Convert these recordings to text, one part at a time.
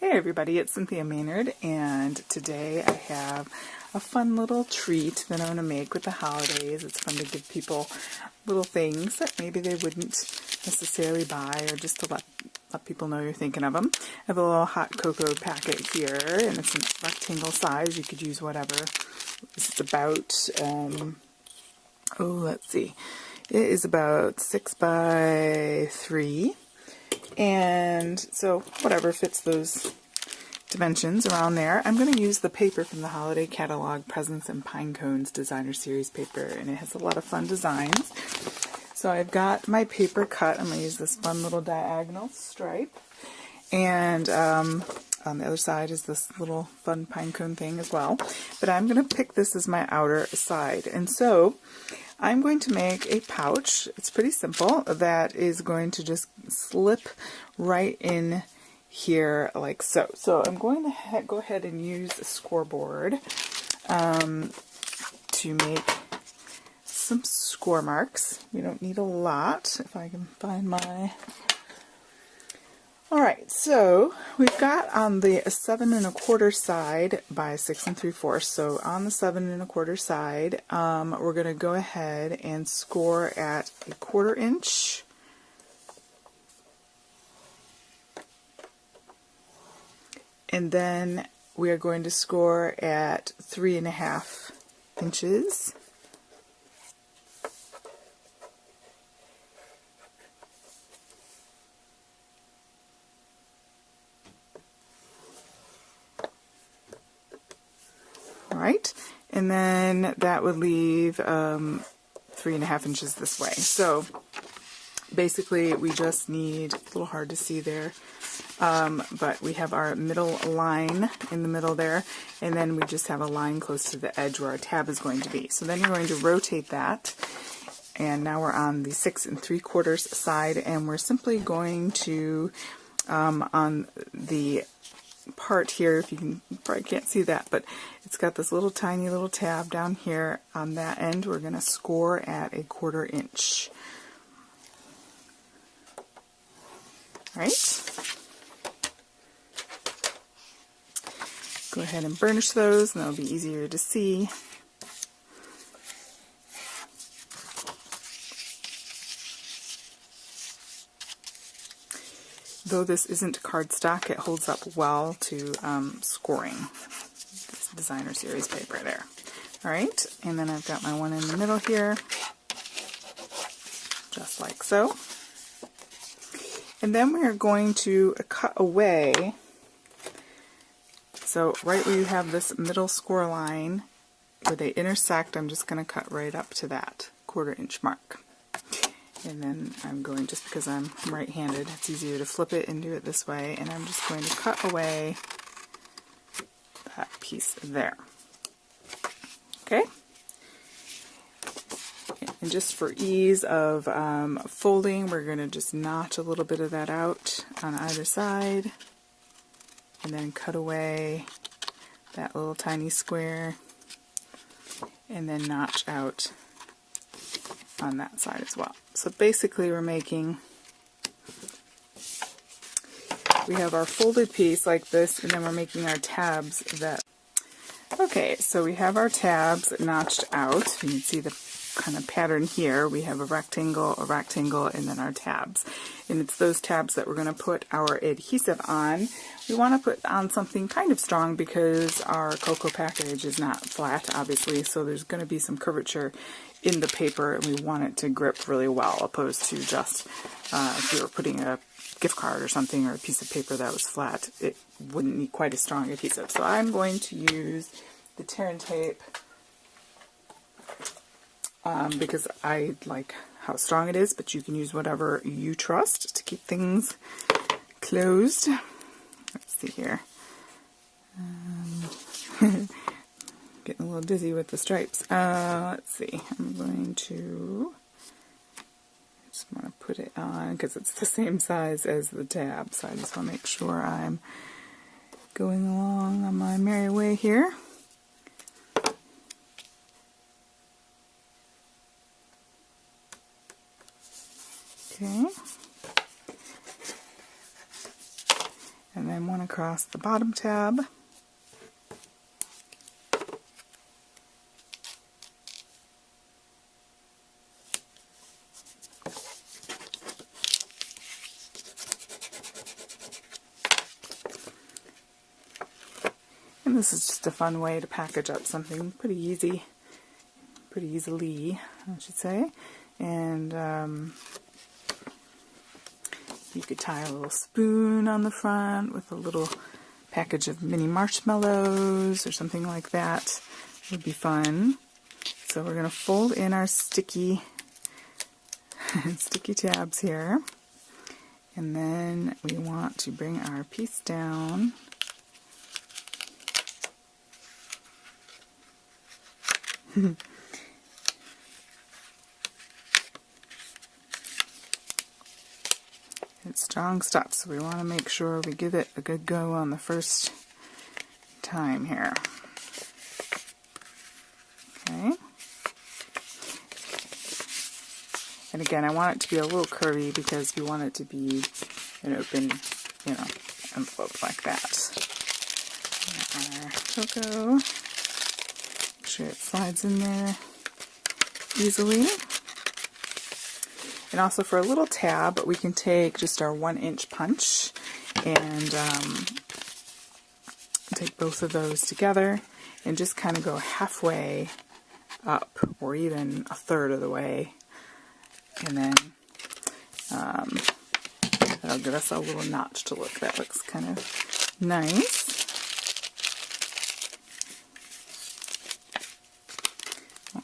Hey everybody, it's Cynthia Maynard, and today I have a fun little treat that I'm going to make with the holidays. It's fun to give people little things that maybe they wouldn't necessarily buy, or just to let people know you're thinking of them. I have a little hot cocoa packet here, and it's a rectangle size. You could use whatever. This is about, let's see. It is about 6 by 3. And so whatever fits those dimensions around there. I'm going to use the paper from the Holiday Catalog Presents and Pine Cones Designer Series paper, and it has a lot of fun designs. So I've got my paper cut. I'm going to use this fun little diagonal stripe, and on the other side is this little fun pine cone thing as well. But I'm going to pick this as my outer side, and so I'm going to make a pouch. It's pretty simple. That is going to just slip right in here like so. So I'm going to go ahead and use a scoreboard to make some score marks. We don't need a lot, if I can find my... Alright, so we've got on the 7 1/4 side by 6 3/4. So on the 7 1/4 side, we're going to go ahead and score at 1/4 inch. And then we are going to score at 3 1/2 inches. Right, and then that would leave 3 1/2 inches this way. So basically we just need, a little hard to see there, but we have our middle line in the middle there, and then we just have a line close to the edge where our tab is going to be. So then you're going to rotate that, and now we're on the 6 3/4 side, and we're simply going to, on the part here, if you probably can't see that, but it's got this little tiny little tab down here on that end. We're going to score at 1/4 inch. Right? Go ahead and burnish those, and that'll be easier to see. Though this isn't cardstock, it holds up well to scoring. This designer series paper there. Alright, and then I've got my one in the middle here, just like so. And then we are going to cut away, so right where you have this middle score line, where they intersect, I'm just going to cut right up to that 1/4 inch mark. And then I'm going, just because I'm right-handed, it's easier to flip it and do it this way, and I'm just going to cut away that piece there. Okay? And just for ease of folding, we're going to just notch a little bit of that out on either side, and then cut away that little tiny square, and then notch out on that side as well. So basically we're making, we have our folded piece like this, and then we're making our tabs that, okay, so we have our tabs notched out. You can see the kind of pattern here. We have a rectangle, and then our tabs. And it's those tabs that we're going to put our adhesive on. We want to put on something kind of strong because our cocoa package is not flat, obviously, so there's going to be some curvature in the paper, and we want it to grip really well, opposed to just if you were putting a gift card or something, or a piece of paper that was flat, it wouldn't need quite as strong adhesive. So I'm going to use the tear and tape because I like how strong it is, but you can use whatever you trust to keep things closed. Let's see here. Getting a little dizzy with the stripes. Let's see. I'm going to just want to put it on because it's the same size as the tab, so I just want to make sure I'm going along on my merry way here. Okay. and then one across the bottom tab. And this is just a fun way to package up something pretty easily, I should say. And you could tie a little spoon on the front with a little package of mini marshmallows or something like that. It would be fun. So we're going to fold in our sticky tabs here. And then we want to bring our piece down. It's strong stuff, so we want to make sure we give it a good go on the first time here. Okay. And again, I want it to be a little curvy because we want it to be an open, envelope like that. Our cocoa. Make sure it slides in there easily. And also for a little tab, we can take just our 1-inch punch and take both of those together and just kind of go halfway up, or even a third of the way. And then that'll give us a little notch to look. That looks kind of nice.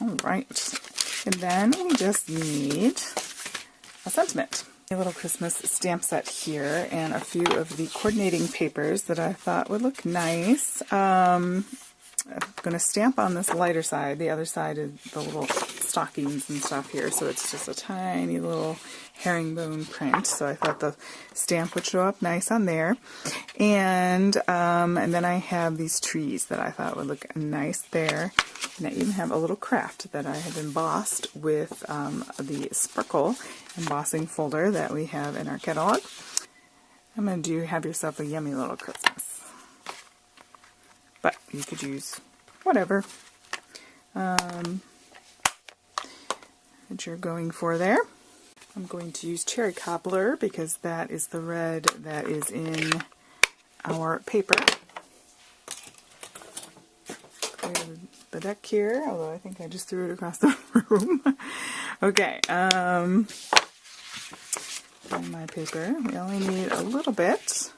Alright, and then we just need a sentiment. A little Christmas stamp set here and a few of the coordinating papers that I thought would look nice. I'm going to stamp on this lighter side. The other side is the little stockings and stuff here, so it's just a tiny little herringbone print. So I thought the stamp would show up nice on there. And then I have these trees that I thought would look nice there. And I even have a little craft that I have embossed with the Sparkle embossing folder that we have in our catalog. I'm going to do Have Yourself a Yummy Little Christmas. But you could use whatever that you're going for there. I'm going to use Cherry Cobbler because that is the red that is in our paper. The deck here, although I think I just threw it across the room. Okay, on my paper, we only need a little bit.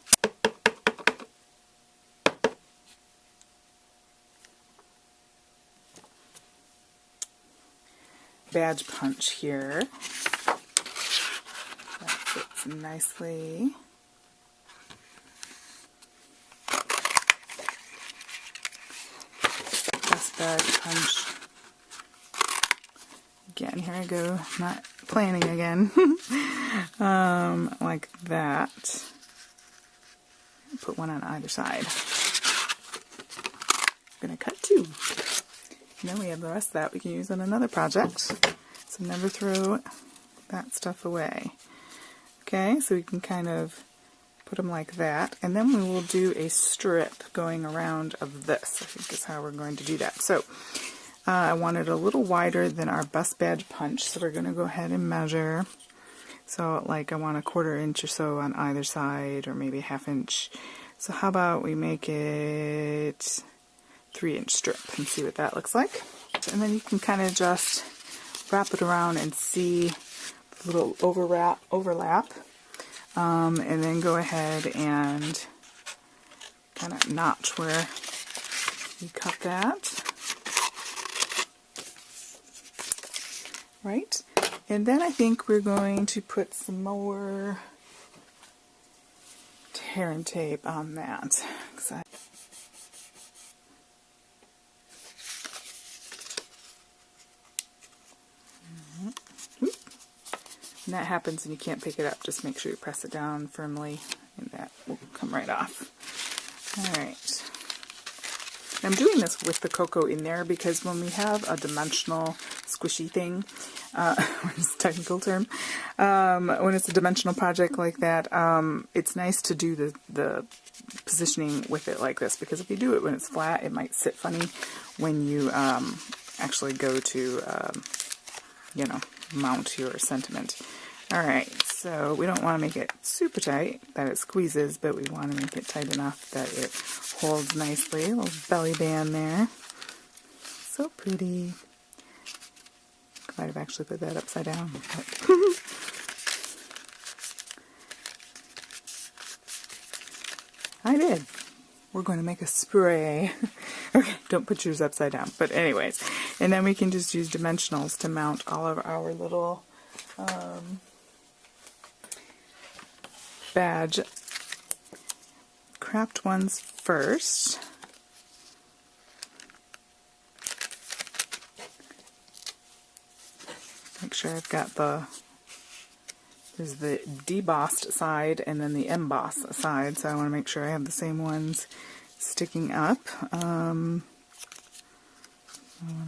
Badge punch here. That fits nicely. Badge punch. Again, here I go, not planning again. Like that. Put one on either side. I'm going to cut 2. And then we have the rest of that we can use on another project. So never throw that stuff away. Okay, so we can kind of put them like that, and then we will do a strip going around of this, I think is how we're going to do that. So I want it a little wider than our bust badge punch, so we're going to go ahead and measure. So like I want a 1/4 inch or so on either side, or maybe a 1/2 inch. So how about we make it 3-inch strip and see what that looks like. And then you can kind of just wrap it around and see the little overlap. And then go ahead and kind of notch where you cut that. Right? And then I think we're going to put some more tear and tape on that. And that happens and you can't pick it up, just make sure you press it down firmly and that will come right off. Alright. I'm doing this with the cocoa in there because when we have a dimensional squishy thing, what is a technical term? When it's a dimensional project like that, it's nice to do the positioning with it like this, because if you do it when it's flat, it might sit funny when you actually go to, you know, mount your sentiment. Alright, so we don't want to make it super tight that it squeezes, but we want to make it tight enough that it holds nicely. A little belly band there. So pretty. Might have actually put that upside down. I did. We're going to make a spray. Okay, don't put yours upside down. But anyways, and then we can just use dimensionals to mount all of our little badge craft ones first. Make sure I've got there's the debossed side and then the embossed side, so I want to make sure I have the same ones sticking up. I want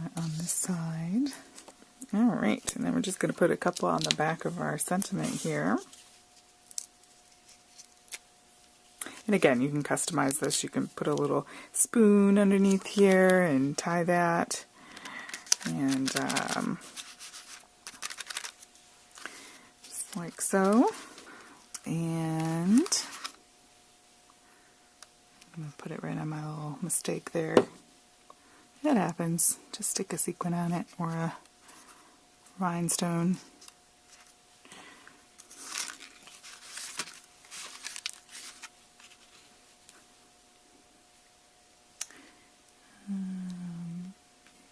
it on this side. Alright, and then we're just going to put a couple on the back of our sentiment here. And again, you can customize this. You can put a little spoon underneath here and tie that. And just like so. And I'm going to put it right on my little mistake there. That happens. Just stick a sequin on it or a rhinestone.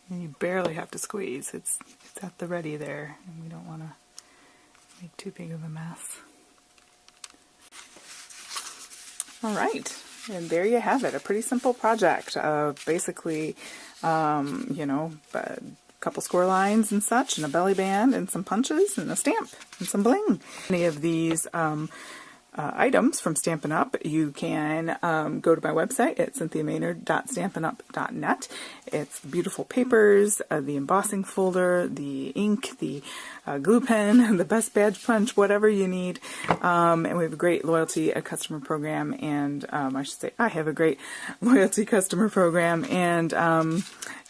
And you barely have to squeeze. It's at the ready there, and we don't want to make too big of a mess. Alright, and there you have it. A pretty simple project of basically, you know, a couple score lines and such, and a belly band, and some punches, and a stamp, and some bling. Any of these items from Stampin' Up, you can go to my website at cynthiamaynard.stampinup.net. It's the beautiful papers, the embossing folder, the ink, the glue pen, the best badge punch, whatever you need. And we have a great loyalty customer program, and I should say I have a great loyalty customer program, and a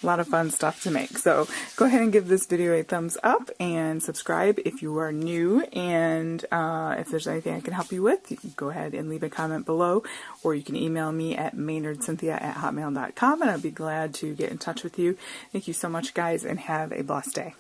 lot of fun stuff to make. So go ahead and give this video a thumbs up and subscribe if you are new, and if there's anything I can help you with, you can go ahead and leave a comment below, or you can email me at maynardcynthia@hotmail.com, and I'd be glad to get in touch with you. Thank you so much, guys, and have a blessed day.